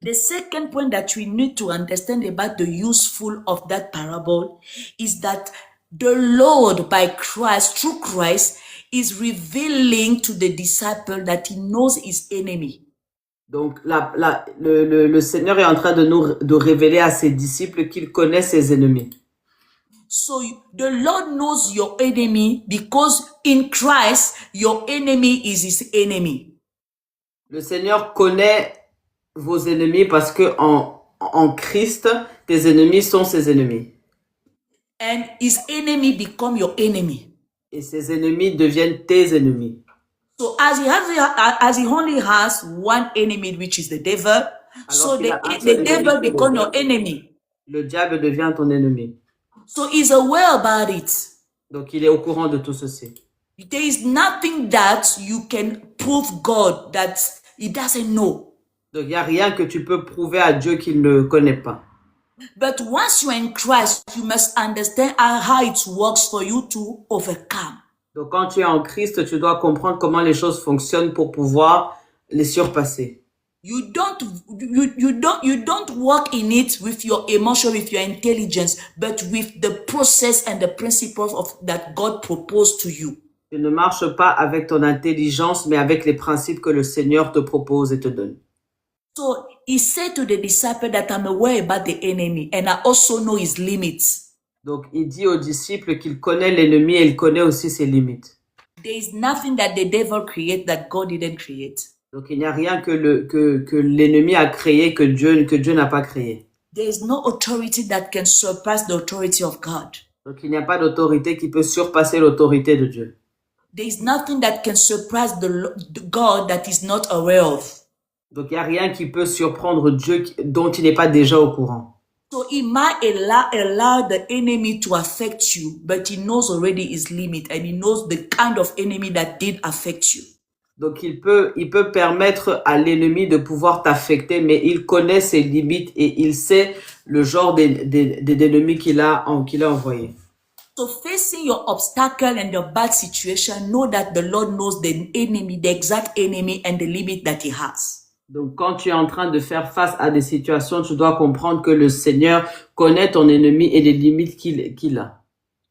The second point that we need to understand about the useful of that parable is that the Lord, by Christ, through Christ, is revealing to the disciple that he knows his enemy. Donc, le Seigneur est en train de révéler à ses disciples qu'il connaît ses ennemis. So the Lord knows your enemy because in Christ, your enemy is his enemy. Le Seigneur connaît vos ennemis parce que en Christ, tes ennemis sont ses ennemis. And his enemy become your enemy. Et ses ennemis deviennent tes ennemis. So as he only has one enemy, which is the devil, alors so the devil become your enemy. Le diable devient ton ennemi. So he's aware about it. Donc il est au courant de tout ceci. There is nothing that you can prove God that he doesn't know. Donc il n'y a rien que tu peux prouver à Dieu qu'il ne connaît pas. But once you are in Christ, you must understand how it works for you to overcome. Donc quand tu es en Christ, tu dois comprendre comment les choses fonctionnent pour pouvoir les surpasser. You don't work in it with your emotion, with your intelligence, but with the process and the principles that God proposed to you. Tu ne marches pas avec ton intelligence, mais avec les principes que le Seigneur te propose et te donne. So he said to the disciple that I'm aware about the enemy and I also know his limits. Donc il dit aux disciples qu'il connaît l'ennemi et il connaît aussi ses limites. There is nothing that the devil created that God didn't create. Donc il n'y a rien que l'ennemi a créé que Dieu n'a pas créé. There is no authority that can surpass the authority of God. Donc il n'y a pas d'autorité qui peut surpasser l'autorité de Dieu. There is nothing that can surpass the God that is not aware of. Donc il n'y a rien qui peut surprendre Dieu dont il n'est pas déjà au courant. So he might allow the enemy to affect you, but he knows already his limit and he knows the kind of enemy that did affect you. Donc il peut permettre à l'ennemi de pouvoir t'affecter, mais il connaît ses limites et il sait le genre d'ennemis qu'il a envoyé. So facing your obstacle and your bad situation, know that the Lord knows the enemy, the exact enemy and the limit that he has. Donc quand tu es en train de faire face à des situations, tu dois comprendre que le Seigneur connaît ton ennemi et les limites qu'il a.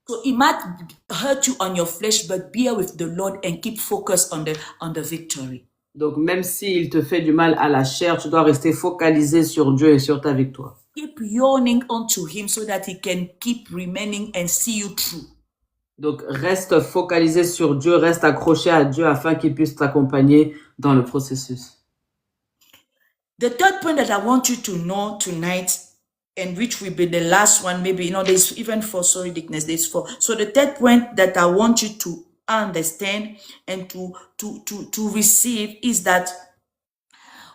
So it might hurt you on your flesh, but bear with the Lord and keep focused on the victory. Donc même s'il te fait du mal à la chair, tu dois rester focalisé sur Dieu et sur ta victoire. Keep yearning unto him so that he can keep remaining and see you through. Donc reste focalisé sur Dieu, reste accroché à Dieu afin qu'il puisse t'accompagner dans le processus. The third point that I want you to know tonight, and which will be the last one, maybe, there's even four, sorry, Dickness, there's four. So the third point that I want you to understand and to receive is that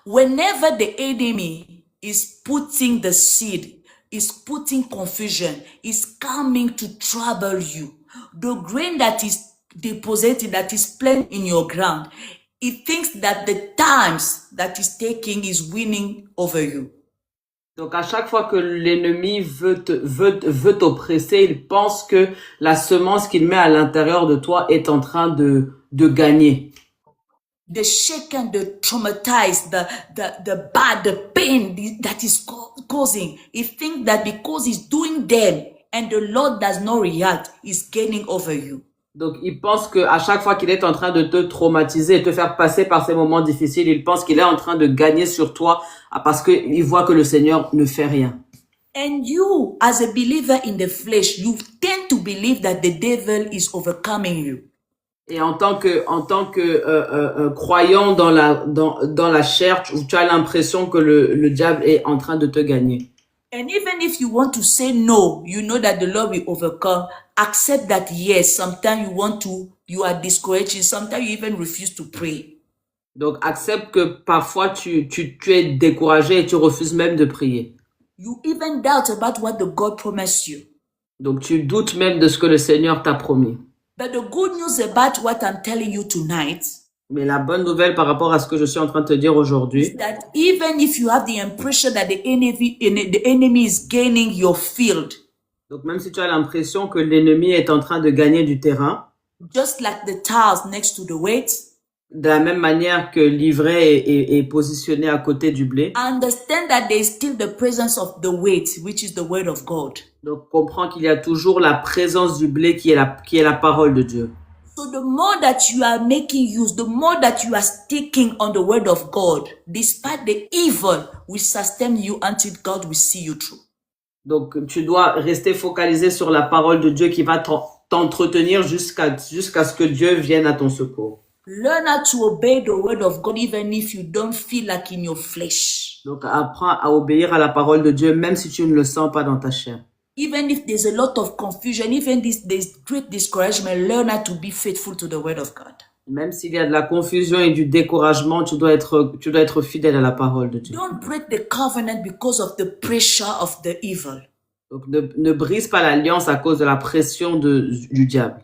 whenever the enemy is putting the seed, is putting confusion, is coming to trouble you, the grain that is deposited, that is planted in your ground, it thinks that the times that is taking is winning over you. Donc à chaque fois que l'ennemi veut t'oppresser, il pense que la semence qu'il met à l'intérieur de toi est en train de gagner. The shaken, the traumatized, the bad, the pain that is causing. He thinks that because he's doing them and the Lord does not react, he's gaining over you. Donc, il pense que à chaque fois qu'il est en train de te traumatiser et te faire passer par ces moments difficiles, il pense qu'il est en train de gagner sur toi parce qu'il voit que le Seigneur ne fait rien. And you, as a believer in the flesh, you tend to believe that the devil is overcoming you. Et en tant que croyant dans la chair, tu as l'impression que le diable est en train de te gagner. And even if you want to say no, you know that the Lord will overcome. Accept that yes, sometimes you are discouraged, sometimes you even refuse to pray. Donc accepte que parfois tu es découragé et tu refuses même de prier. You even doubt about what the God promised you. Donc tu doutes même de ce que le Seigneur t'a promis. But the good news about what I'm telling you tonight, mais la bonne nouvelle par rapport à ce que je suis en train de te dire aujourd'hui, is that even if you have the impression that the enemy is gaining your field, donc même si tu as l'impression que l'ennemi est en train de gagner du terrain, just like the tiles next to the wheat, de la même manière que l'ivraie est positionné à côté du blé, understand that there is still the presence of the wheat, which is the word of God. Donc comprends qu'il y a toujours la présence du blé qui est la parole de Dieu. So the more that you are making use, the more that you are sticking on the word of God, despite the evil, will sustain you until God will see you through. Donc tu dois rester focalisé sur la parole de Dieu qui va t'entretenir jusqu'à ce que Dieu vienne à ton secours. Learn how to obey the word of God even if you don't feel like in your flesh. Donc apprends à obéir à la parole de Dieu même si tu ne le sens pas dans ta chair. Even if there's a lot of confusion, even there's great discouragement, learn how to be faithful to the word of God. Même s'il y a de la confusion et du découragement, tu dois être fidèle à la parole de Dieu. Don't break the covenant because of the pressure of the evil. Donc ne brise pas l'alliance à cause de la pression du diable.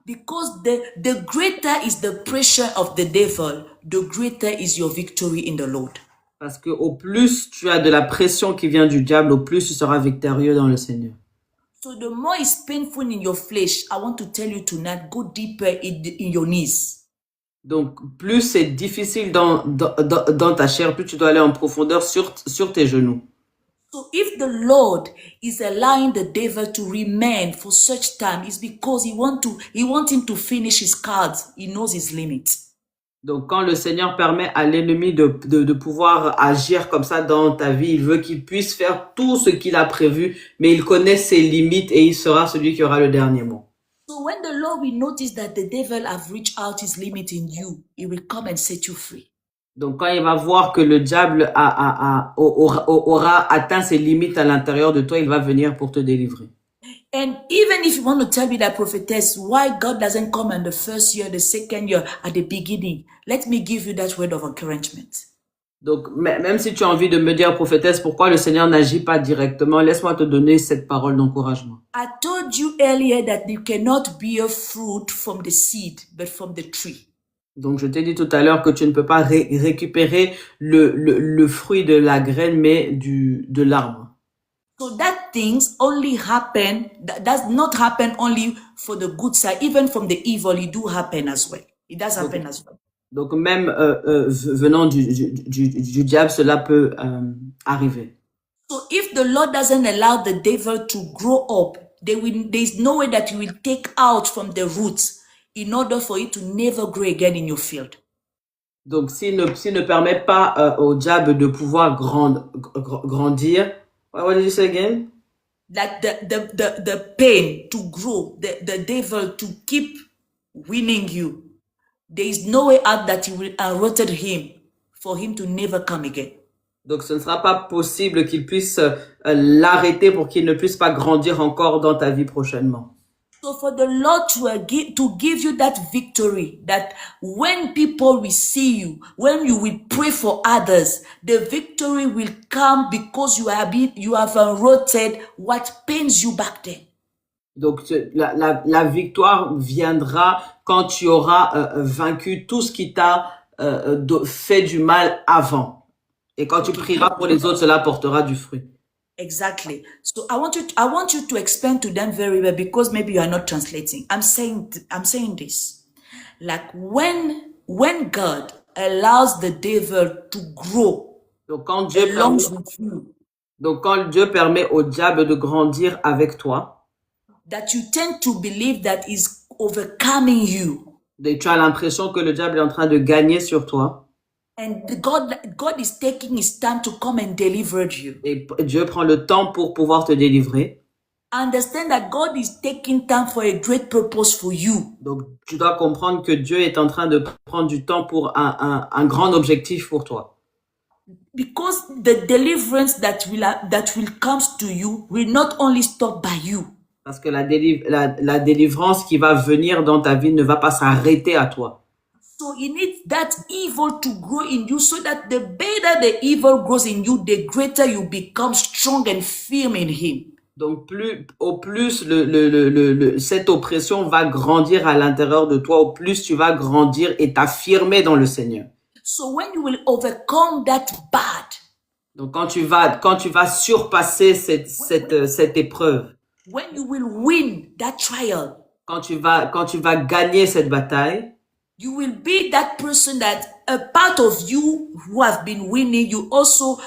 Because the greater is the pressure of the devil, the greater is your victory in the Lord. Parce que au plus tu as de la pression qui vient du diable, au plus tu seras victorieux dans le Seigneur. So the more it's painful in your flesh, I want to tell you tonight, go deeper in your knees. Donc plus c'est difficile dans ta chair, plus tu dois aller en profondeur sur tes genoux. So if the Lord is allowing the devil to remain for such time, it's because he wants him to finish his cards. He knows his limits. Donc, quand le Seigneur permet à l'ennemi de pouvoir agir comme ça dans ta vie, il veut qu'il puisse faire tout ce qu'il a prévu, mais il connaît ses limites et il sera celui qui aura le dernier mot. So when the Lord will notice that the devil have reached out his limit in you, he will come and set you free. Donc, quand il va voir que le diable aura atteint ses limites à l'intérieur de toi, il va venir pour te délivrer. And even if you want to tell me that, prophetess, why God doesn't come in the first year, the second year, at the beginning, let me give you that word of encouragement. Donc, même si tu as envie de me dire, prophétesse, pourquoi le Seigneur n'agit pas directement, laisse-moi te donner cette parole d'encouragement. I told you earlier that you cannot bear fruit from the seed, but from the tree. Donc, je t'ai dit tout à l'heure que tu ne peux pas récupérer le fruit de la graine, mais de l'arbre. So that things only happen, that does not happen only for the good side, even from the evil, it do happen as well. It does happen as well. Donc même venant du diable, cela peut arriver. So if the Lord doesn't allow the devil to grow up, there is no way that you will take out from the roots in order for it to never grow again in your field. Donc s'il ne permet pas au diable de pouvoir grandir, what did you say again? Like the pain to grow, the devil to keep winning you. There is no way out that you will uprooted him for him to never come again. Donc ce ne sera pas possible qu'il puisse l'arrêter pour qu'il ne puisse pas grandir encore dans ta vie prochainement. So for the Lord to give you that victory, that when people will see you, when you will pray for others, the victory will come because you have unrooted what pains you back then. Donc la victoire viendra quand tu auras vaincu tout ce qui t'a fait du mal avant. Et quand tu prieras pour les autres, cela portera du fruit. Exactly. So I want you to explain to them very well because maybe you are not translating. I'm saying this. Like when God allows the devil to grow Donc quand Dieu along permet, with you, donc quand Dieu permet au diable de grandir avec toi, that you tend to believe that is overcoming you. et tu as l'impression que le diable est en train de gagner sur toi, And God is taking his time to come and deliver you. et Dieu prend le temps pour pouvoir te délivrer. Understand that God is taking time for a great purpose for you. Donc tu dois comprendre que Dieu est en train de prendre du temps pour un grand objectif pour toi. Because the deliverance that will come to you will not only stop by you. Parce que la délivrance qui va venir dans ta vie ne va pas s'arrêter à toi. So you need that evil to grow in you so that the better the evil grows in you, the greater you become strong and firm in him. Donc au plus cette oppression va grandir à l'intérieur de toi, au plus tu vas grandir et t'affirmer dans le Seigneur. So when you will overcome that bad. Donc quand tu vas surpasser cette épreuve. When you will win that trial. Quand tu vas gagner cette bataille. You will be that person that a part of you who have been winning, you will also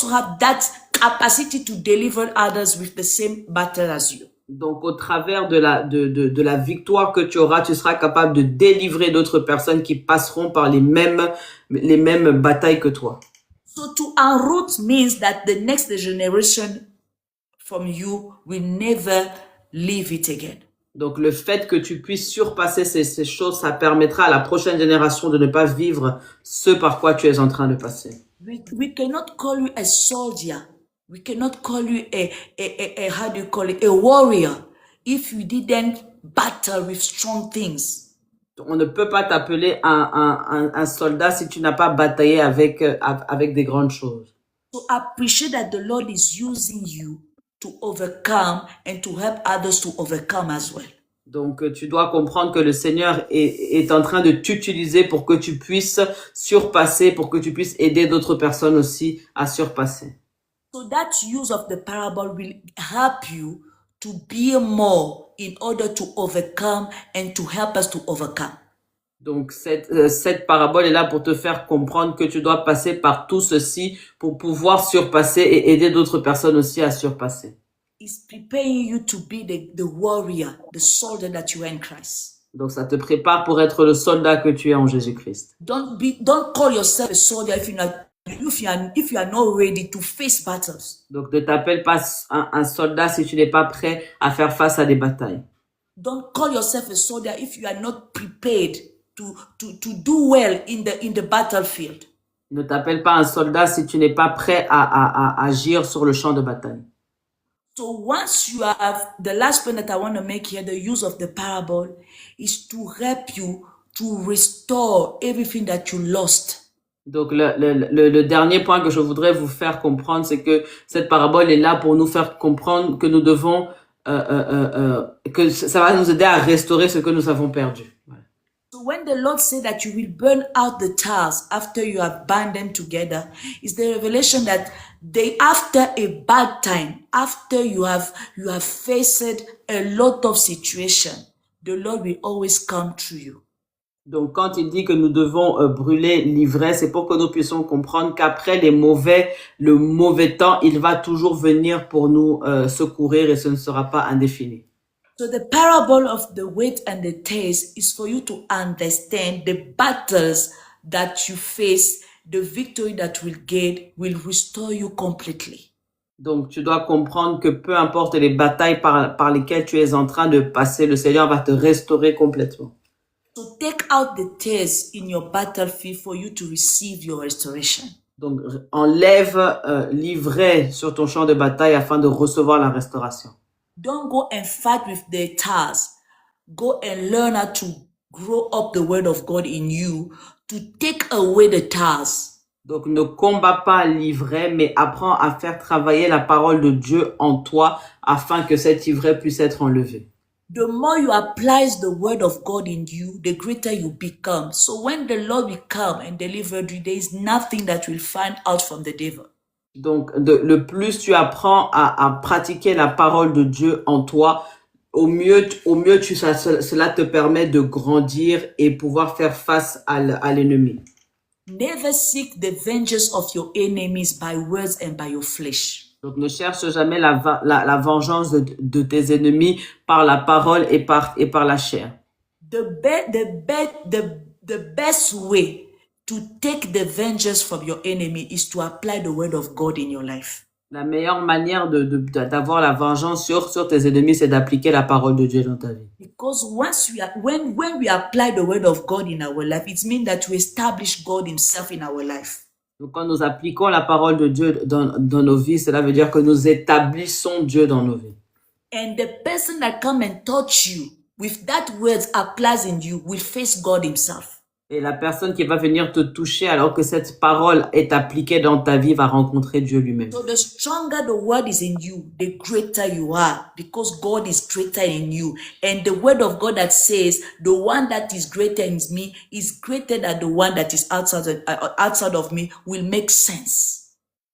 have that capacity to deliver others with the same battle as you. Donc, au travers de la victoire que tu auras, tu seras capable de délivrer d'autres personnes qui passeront par les mêmes batailles que toi. So to unroot means that the next generation from you will never leave it again. Donc, le fait que tu puisses surpasser ces choses, ça permettra à la prochaine génération de ne pas vivre ce par quoi tu es en train de passer. We cannot call you a soldier. We cannot call you a how do you call it, a warrior, if you didn't battle with strong things. On ne peut pas t'appeler un soldat si tu n'as pas bataillé avec des grandes choses. So appreciate that the Lord is using you to overcome and to help others to overcome as well. Donc, tu dois comprendre que le Seigneur est en train de t'utiliser pour que tu puisses surpasser, pour que tu puisses aider d'autres personnes aussi à surpasser. So that use of the parable will help you to be more in order to overcome and to help us to overcome. Donc, cette parabole est là pour te faire comprendre que tu dois passer par tout ceci pour pouvoir surpasser et aider d'autres personnes aussi à surpasser. It's preparing you to be the warrior, the soldier that you are in Christ. Donc, ça te prépare pour être le soldat que tu es en Jésus-Christ. Don't call yourself a soldier if you are not ready to face battles. Donc, ne t'appelle pas un soldat si tu n'es pas prêt à faire face à des batailles. Don't call yourself a soldier if you are not prepared to do well in the battlefield. Ne t'appelle pas un soldat si tu n'es pas prêt à agir sur le champ de bataille. So once you have, the last point that I want to make here, the use of the parable is to help you to restore everything that you lost. Donc le dernier point que je voudrais vous faire comprendre, c'est que cette parabole est là pour nous faire comprendre que nous devons que ça va nous aider à restaurer ce que nous avons perdu. Voilà. So when the Lord said that you will burn out the tiles after you have bound them together, is the revelation that after a bad time, after you have faced a lot of situation, the Lord will always come through you. Donc quand il dit que nous devons brûler l'ivraie, c'est pour que nous puissions comprendre qu'après le mauvais temps, il va toujours venir pour nous secourir et ce ne sera pas indéfini. So the parable of the weight and the taste is for you to understand the battles that you face, the victory that will get will restore you completely. Donc tu dois comprendre que peu importe les batailles par lesquelles tu es en train de passer, le Seigneur va te restaurer complètement. So take out the tears in your battlefield for you to receive your restoration. Donc enlève l'ivraie sur ton champ de bataille afin de recevoir la restauration. Don't go and fight with the tares. Go and learn how to grow up the word of God in you to take away the tares. Donc ne combats pas l'ivraie, mais apprends à faire travailler la parole de Dieu en toi afin que cette ivraie puisse être enlevée. The more you apply the word of God in you, the greater you become. So when the Lord will come and deliver you, there is nothing that will find out from the devil. Donc, le plus tu apprends à pratiquer la parole de Dieu en toi, au mieux cela te permet de grandir et pouvoir faire face à l'ennemi. Never seek the vengeance of your enemies by words and by your flesh. Donc, ne cherche jamais la vengeance de tes ennemis par la parole et par la chair. The best way to take the vengeance from your enemy is to apply the word of God in your life. La meilleure manière d'avoir la vengeance sur tes ennemis, c'est d'appliquer la parole de Dieu dans ta vie. Because when we apply the word of God in our life, it means that we establish God himself in our life. Donc, quand nous appliquons la parole de Dieu dans nos vies, cela veut dire que nous établissons Dieu dans nos vies. And the person that come and touch you with that words applies in you will face God himself. Et la personne qui va venir te toucher alors que cette parole est appliquée dans ta vie va rencontrer Dieu lui-même. So the stronger the word is in you, the greater you are, because God is greater in you. And the word of God that says, the one that is greater in me is greater than the one that is outside of me will make sense.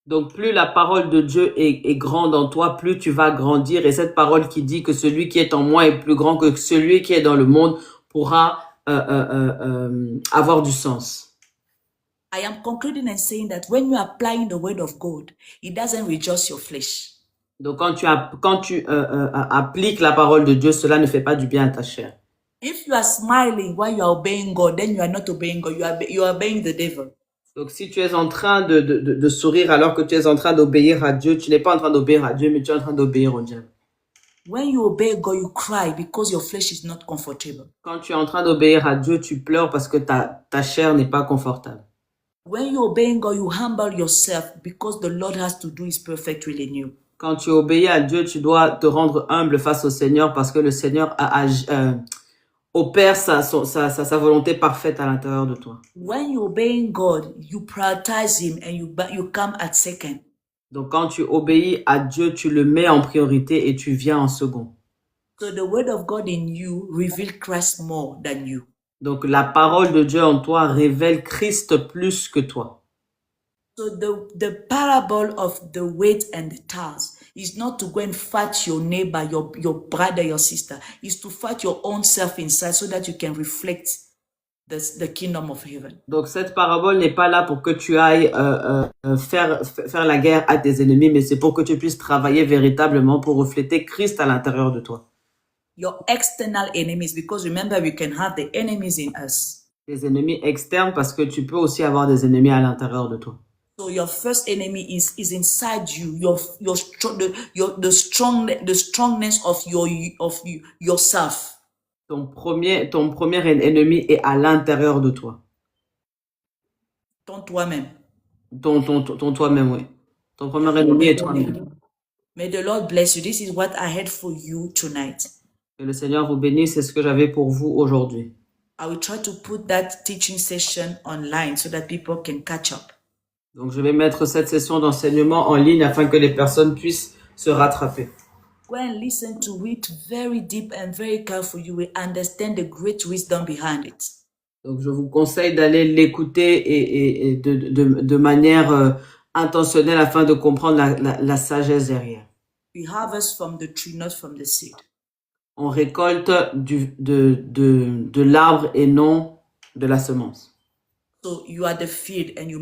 Donc, plus la parole de Dieu est grande en toi, plus tu vas grandir. Et cette parole qui dit que celui qui est en moi est plus grand que celui qui est dans le monde pourra avoir du sens. I am concluding and saying that when you are applying the word of God, it doesn't rejoice your flesh. Donc, quand tu appliques la parole de Dieu, cela ne fait pas du bien à ta chair. If you are smiling while you are obeying God, then you are not obeying God. You are obeying the devil. Donc, si tu es en train de sourire alors que tu es en train d'obéir à Dieu, tu n'es pas en train d'obéir à Dieu, mais tu es en train d'obéir au diable. When you obey God, you cry because your flesh is not comfortable. Quand tu es en train d'obéir à Dieu, tu pleures parce que ta chair n'est pas confortable. When you obey God, you humble yourself because the Lord has to do his perfect will in you. Quand tu obéis à Dieu, tu dois te rendre humble face au Seigneur parce que le Seigneur opère sa volonté parfaite à l'intérieur de toi. When you obey God, you prioritize him and you come at second. Donc, quand tu obéis à Dieu, tu le mets en priorité et tu viens en second. So the word of God in you reveals Christ more than you. Donc, la parole de Dieu en toi révèle Christ plus que toi. So the parable of the weight and the tares is not to go and fight your neighbor, your brother, your sister. It's to fight your own self inside so that you can reflect the kingdom of heaven. Donc, cette parabole n'est pas là pour que tu ailles faire la guerre à tes ennemis, mais c'est pour que tu puisses travailler véritablement pour refléter Christ à l'intérieur de toi. Your external enemies, because remember, we can have the enemies in us. Tes ennemis externes, parce que tu peux aussi avoir des ennemis à l'intérieur de toi. So your first enemy is inside you. The strongness of yourself. Ton premier ennemi est à l'intérieur de toi. Ton toi-même. Ton toi-même, oui. Ton premier ennemi est toi-même. May the Lord bless you. This is what I had for you tonight. Que le Seigneur vous bénisse, c'est ce que j'avais pour vous aujourd'hui. I will try to put that teaching session online so that people can catch up. Donc, je vais mettre cette session d'enseignement en ligne afin que les personnes puissent se rattraper. Go and listen to it very deep and very careful. You will understand the great wisdom behind it. Donc, je vous conseille d'aller l'écouter et de manière intentionnelle afin de comprendre la sagesse derrière. We harvest from the tree, not from the seed. On récolte de l'arbre et non de la semence. So you are the field and you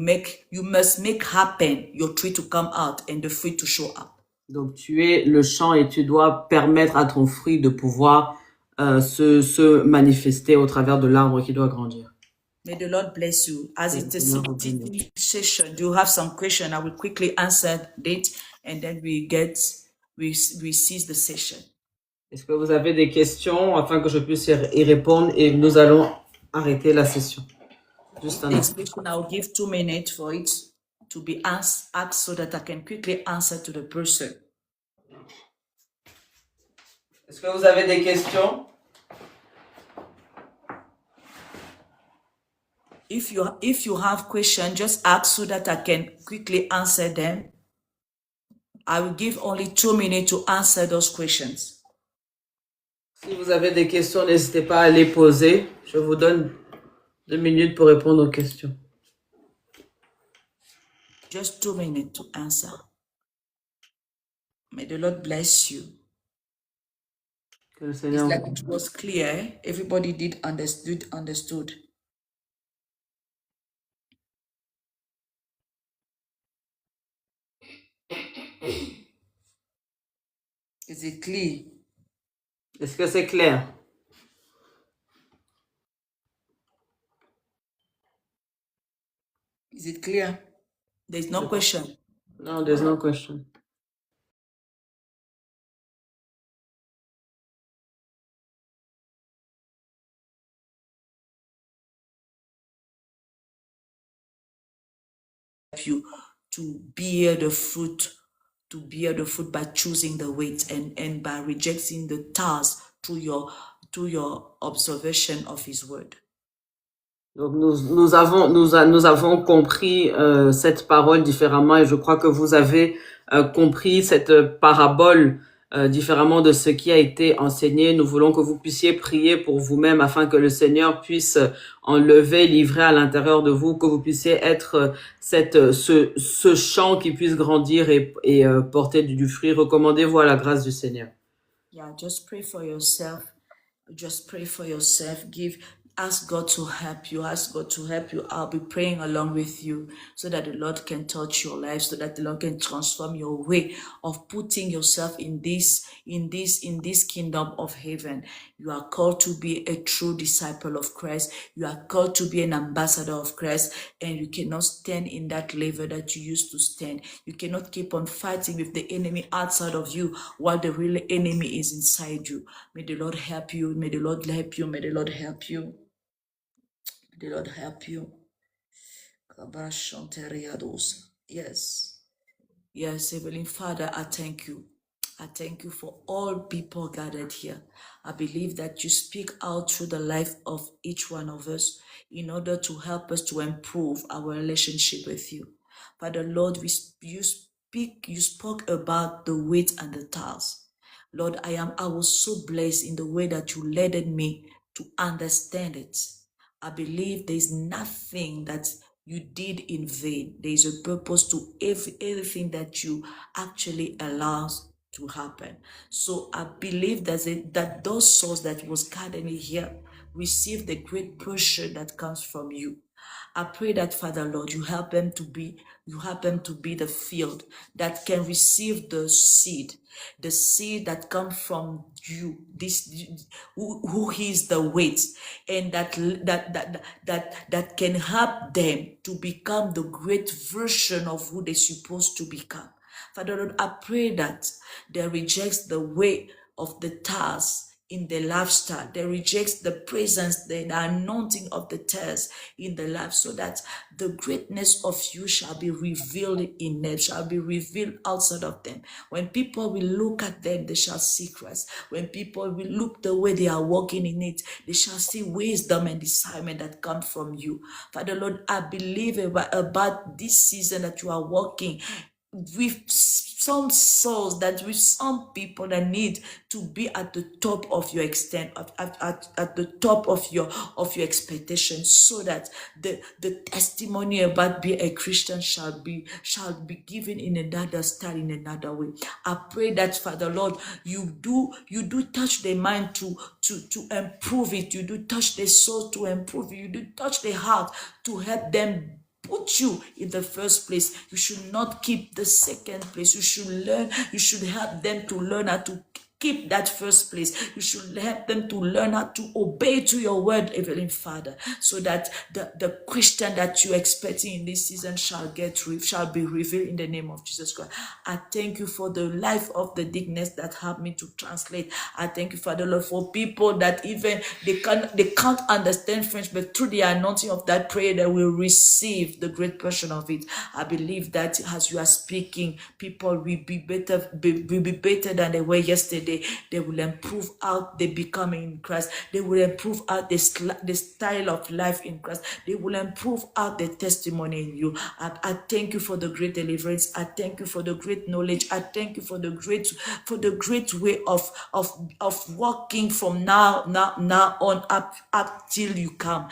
must make happen your tree to come out and the fruit to show up. Donc, tu es le champ et tu dois permettre à ton fruit de pouvoir se manifester au travers de l'arbre qui doit grandir. May the Lord bless you. As it is a teaching session, do you have some question? I will quickly answer it and then we cease the session. Est-ce que vous avez des questions afin que je puisse y répondre et nous allons arrêter la session. Juste un instant. I will give 2 minutes for it to be asked so that I can quickly answer to the person. Est-ce que vous avez des questions? If you have questions, just ask so that I can quickly answer them. I will give only 2 minutes to answer those questions. Si vous avez des questions, n'hésitez pas à les poser. Je vous donne 2 minutes pour répondre aux questions. Just 2 minutes to answer. May the Lord bless you. Que le It's Seigneur like it was clear. Everybody did understood. Is it clear? Est-ce que c'est clair? Is it clear? There's no question. No, there's no question. You to bear the fruit, by choosing the weight and by rejecting the task through your observation of His word. Donc nous avons compris cette parole différemment et je crois que vous avez compris cette parabole différemment de ce qui a été enseigné. Nous voulons que vous puissiez prier pour vous-même afin que le Seigneur puisse enlever, livrer à l'intérieur de vous, que vous puissiez être ce champ qui puisse grandir et porter du fruit. Recommandez-vous à la grâce du Seigneur. Yeah, just pray for yourself. Just pray for yourself. Ask God to help you. Ask God to help you. I'll be praying along with you so that the Lord can touch your life, so that the Lord can transform your way of putting yourself in this kingdom of heaven. You are called to be a true disciple of Christ. You are called to be an ambassador of Christ, and you cannot stand in that level that you used to stand. You cannot keep on fighting with the enemy outside of you while the real enemy is inside you. May the Lord help you. May the Lord help you. May the Lord help you. The Lord help you. Yes. Yes, Heavenly Father, I thank you. I thank you for all people gathered here. I believe that you speak out through the life of each one of us in order to help us to improve our relationship with you. Father, Lord, you spoke about the weight and the task. Lord, I was so blessed in the way that you led me to understand it. I believe there's nothing that you did in vain. There's a purpose to everything that you actually allows to happen. So I believe that those souls that was gathered here receive the great portion that comes from you. I pray that, Father Lord, you help them to be the field that can receive the seed that comes from you, who is the weight, and that can help them to become the great version of who they're supposed to become. Father Lord, I pray that they reject the way of the task in the lifestyle. They reject the presence, the anointing of the task in the life, so that the greatness of you shall be revealed in them, shall be revealed outside of them. When people will look at them, they shall see Christ. When people will look the way they are walking in it, they shall see wisdom and discernment that come from you. Father Lord, I believe about this season that you are walking with some souls, that with some people that need to be at the top of your extent, at the top of your expectation, so that the testimony about being a Christian shall be given in another style, in another way. I pray that, Father Lord, you do touch their mind to improve it. You do touch their soul to improve it. You do touch their heart to help them put you in the first place. You should not keep the second place. You should help them to learn how to keep that first place. You should help them to learn how to obey to your word, Heavenly Father, so that the Christian that you're expecting in this season shall be revealed in the name of Jesus Christ. I thank you for the life of the Dickness that helped me to translate. I thank you, Father Lord, for people that even they can't understand French, but through the anointing of that prayer, they will receive the great portion of it. I believe that as you are speaking, people will be better than they were yesterday. they will improve how they become in Christ. They will improve how the style of life in Christ. They will improve how the testimony in you. I thank you for the great deliverance. I thank you for the great knowledge. I thank you for the great way of walking from now on up till you come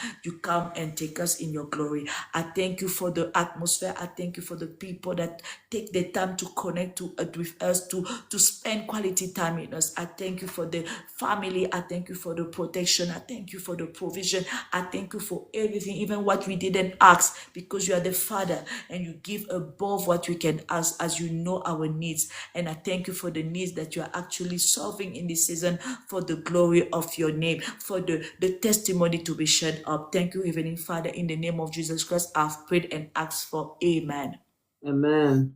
and take us in your glory. I thank you for the atmosphere. I thank you for the people that take the time to connect with us, to spend quality time in us. I thank you for the family. I thank you for the protection. I thank you for the provision. I thank you for everything, even what we didn't ask, because you are the Father and you give above what we can ask as you know our needs. And I thank you for the needs that you are actually solving in this season for the glory of your name, for the testimony to be shared up. Thank you, Heavenly Father, in the name of Jesus Christ. I've prayed and asked for. Amen. Amen.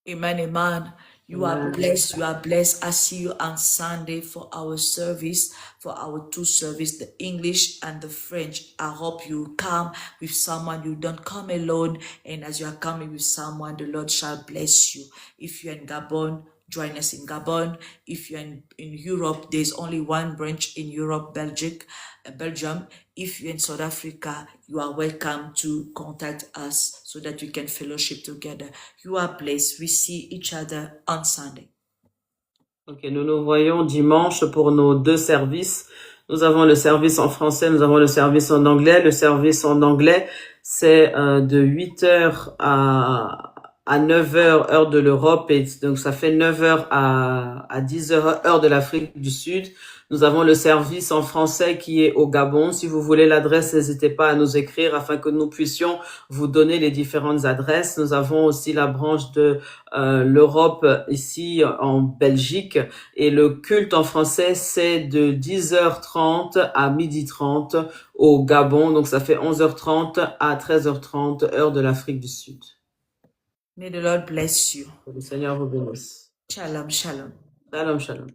Amen, amen. You are blessed. You are blessed. I see you on Sunday for our service, for our two service, the English and the French. I hope you come with someone. You don't come alone. And as you are coming with someone, the Lord shall bless you. If you're in Gabon, join us in Gabon. If you're in Europe, there's only one branch in Europe, Belgium. If you're in South Africa, you are welcome to contact us so that we can fellowship together. You are blessed. We see each other on Sunday. Ok, nous nous voyons dimanche pour nos deux services. Nous avons le service en français, nous avons le service en anglais. Le service en anglais, c'est de 8h à 9h heure de l'Europe, et donc ça fait 9h à 10h heure de l'Afrique du Sud. Nous avons le service en français qui est au Gabon. Si vous voulez l'adresse, n'hésitez pas à nous écrire afin que nous puissions vous donner les différentes adresses. Nous avons aussi la branche de l'Europe ici en Belgique, et le culte en français c'est de 10h30 à 12h30 au Gabon, donc ça fait 11h30 à 13h30 heure de l'Afrique du Sud. May the Lord bless you. Que le Seigneur vous bénisse. Shalom, shalom. Shalom, shalom.